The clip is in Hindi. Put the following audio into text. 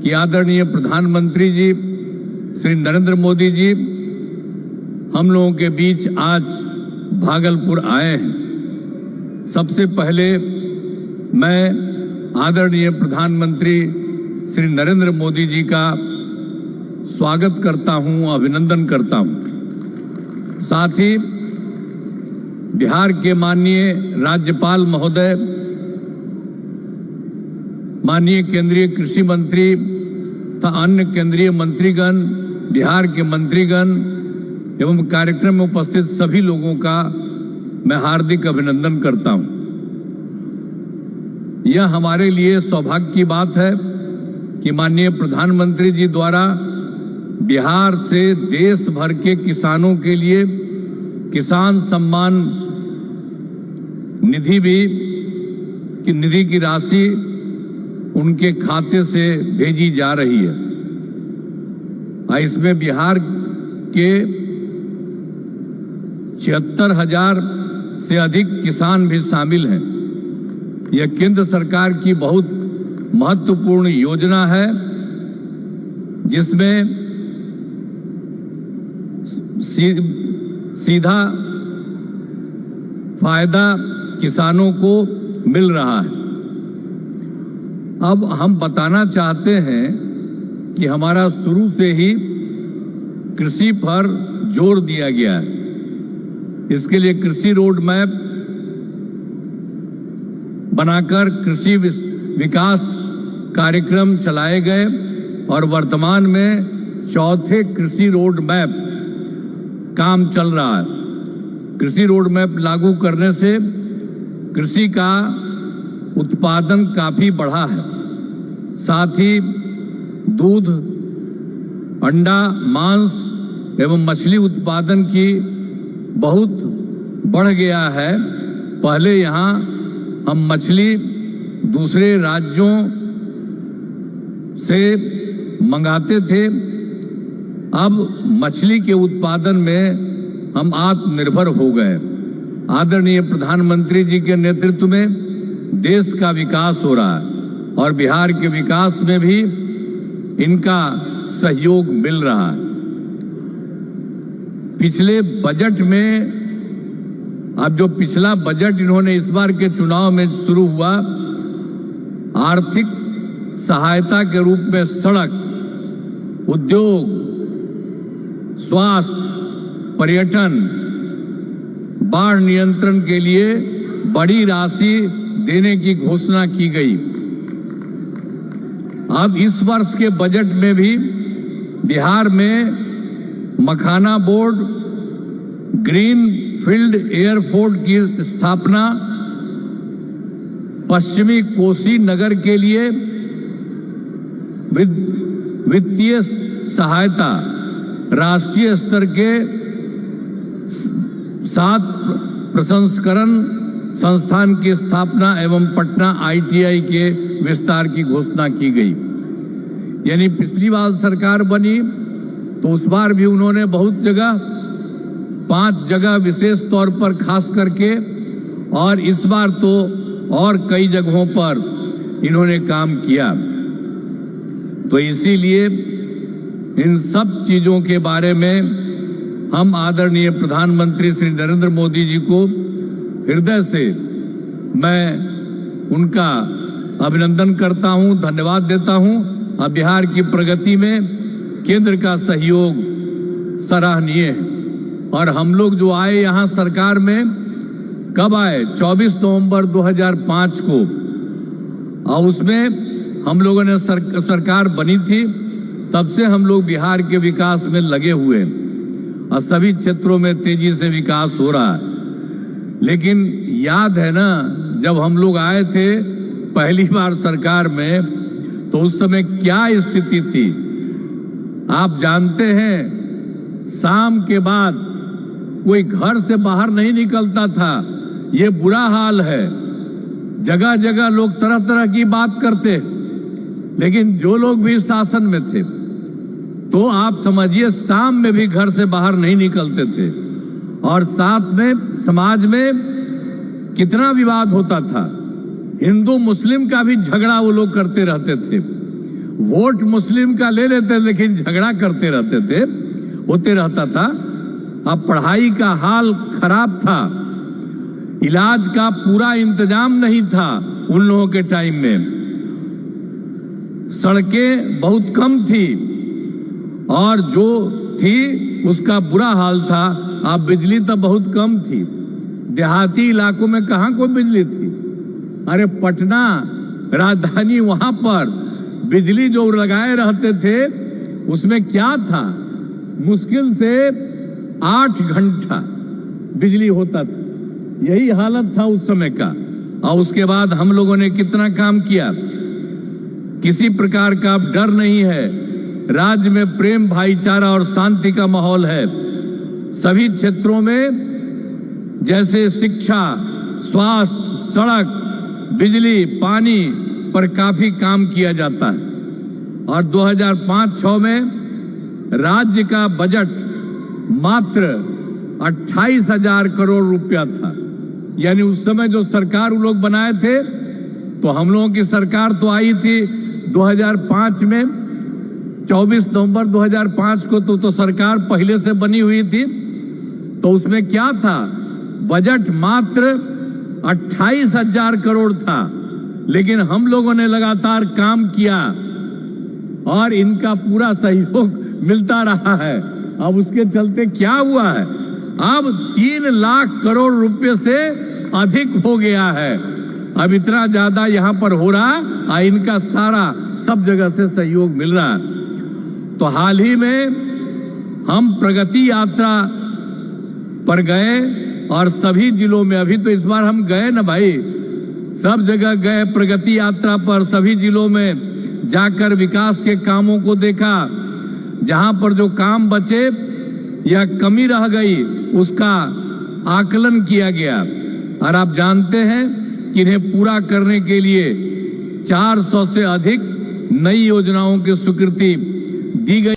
कि आदरणीय प्रधानमंत्री जी श्री नरेंद्र मोदी जी हम लोगों के बीच आज भागलपुर आए हैं। सबसे पहले मैं आदरणीय प्रधानमंत्री श्री नरेंद्र मोदी जी का स्वागत करता हूं, अभिनंदन करता हूं। साथ ही बिहार के माननीय राज्यपाल महोदय, माननीय केंद्रीय कृषि मंत्री तथा अन्य केंद्रीय मंत्रीगण, बिहार के मंत्रीगण एवं कार्यक्रम में उपस्थित सभी लोगों का मैं हार्दिक अभिनंदन करता हूं। यह हमारे लिए सौभाग्य की बात है कि माननीय प्रधानमंत्री जी द्वारा बिहार से देश भर के किसानों के लिए किसान सम्मान निधि की राशि उनके खाते से भेजी जा रही है। इसमें बिहार के 76,000 से अधिक किसान भी शामिल हैं। यह केंद्र सरकार की बहुत महत्वपूर्ण योजना है, जिसमें सीधा फायदा किसानों को मिल रहा है। अब हम बताना चाहते हैं कि हमारा शुरू से ही कृषि पर जोर दिया गया है। इसके लिए कृषि रोड मैप बनाकर कृषि विकास कार्यक्रम चलाए गए और वर्तमान में चौथे कृषि रोड मैप काम चल रहा है। कृषि रोड मैप लागू करने से कृषि का उत्पादन काफी बढ़ा है। साथ ही दूध, अंडा, मांस एवं मछली उत्पादन की बहुत बढ़ गया है। पहले यहां हम मछली दूसरे राज्यों से मंगाते थे, अब मछली के उत्पादन में हम आत्मनिर्भर हो गए। आदरणीय प्रधानमंत्री जी के नेतृत्व में देश का विकास हो रहा है और बिहार के विकास में भी इनका सहयोग मिल रहा है। पिछले बजट में, अब जो पिछला बजट इन्होंने इस बार के चुनाव में शुरू हुआ, आर्थिक सहायता के रूप में सड़क, उद्योग, स्वास्थ्य, पर्यटन, बाढ़ नियंत्रण के लिए बड़ी राशि देने की घोषणा की गई। अब इस वर्ष के बजट में भी बिहार में मखाना बोर्ड, ग्रीन फील्ड एयरपोर्ट की स्थापना, पश्चिमी कोसी नगर के लिए वित्तीय सहायता, राष्ट्रीय स्तर के 7 प्रसंस्करण संस्थान की स्थापना एवं पटना ITI के विस्तार की घोषणा की गई। यानी पिछली बार सरकार बनी तो उस बार भी उन्होंने बहुत जगह, 5 जगह विशेष तौर पर खास करके, और इस बार तो और कई जगहों पर इन्होंने काम किया। तो इसीलिए इन सब चीजों के बारे में हम आदरणीय प्रधानमंत्री श्री नरेंद्र मोदी जी को हृदय से मैं उनका अभिनंदन करता हूं, धन्यवाद देता हूं। अब बिहार की प्रगति में केंद्र का सहयोग सराहनीय है। और हम लोग जो आए यहां सरकार में, कब आए? 24 नवंबर 2005 को, और उसमें हम लोगों ने सरकार बनी थी। तब से हम लोग बिहार के विकास में लगे हुए हैं और सभी क्षेत्रों में तेजी से विकास हो रहा है। लेकिन याद है ना, जब हम लोग आए थे पहली बार सरकार में, तो उस समय क्या स्थिति थी आप जानते हैं। शाम के बाद कोई घर से बाहर नहीं निकलता था। ये बुरा हाल है। जगह जगह लोग तरह तरह की बात करते, लेकिन जो लोग भी शासन में थे, तो आप समझिए शाम में भी घर से बाहर नहीं निकलते थे। और साथ में समाज में कितना विवाद होता था। हिंदू मुस्लिम का भी झगड़ा वो लोग करते रहते थे। वोट मुस्लिम का ले लेते लेकिन झगड़ा करते रहते थे, होते रहता था। अब पढ़ाई का हाल खराब था, इलाज का पूरा इंतजाम नहीं था उन लोगों के टाइम में, सड़कें बहुत कम थी और जो थी उसका बुरा हाल था। अब बिजली तो बहुत कम थी, देहाती इलाकों में कहां कोई बिजली थी। अरे पटना राजधानी, वहां पर बिजली जो लगाए रहते थे उसमें क्या था, मुश्किल से 8 घंटा बिजली होता था, यही हालत था उस समय का। और उसके बाद हम लोगों ने कितना काम किया, किसी प्रकार का अब डर नहीं है, राज्य में प्रेम भाईचारा और शांति का माहौल है। सभी क्षेत्रों में जैसे शिक्षा, स्वास्थ्य, सड़क, बिजली, पानी पर काफी काम किया जाता है। और 2005-06 में राज्य का बजट मात्र 28,000 करोड़ रुपया था। यानी उस समय जो सरकार वो लोग बनाए थे, तो हम लोगों की सरकार तो आई थी 2005 में, 24 नवंबर 2005 को तो सरकार पहले से बनी हुई थी। तो उसमें क्या था, बजट मात्र 28,000 करोड़ था, लेकिन हम लोगों ने लगातार काम किया और इनका पूरा सहयोग मिलता रहा है। अब उसके चलते क्या हुआ है, अब 3 लाख करोड़ रुपए से अधिक हो गया है। अब इतना ज्यादा यहां पर हो रहा और इनका सारा सब जगह से सहयोग मिल रहा है। तो हाल ही में हम प्रगति यात्रा पर गए और सभी जिलों में, अभी तो इस बार हम गए ना भाई, सब जगह गए प्रगति यात्रा पर, सभी जिलों में जाकर विकास के कामों को देखा। जहां पर जो काम बचे या कमी रह गई उसका आकलन किया गया। और आप जानते हैं कि इन्हें पूरा करने के लिए 400 से अधिक नई योजनाओं की स्वीकृति दी गई।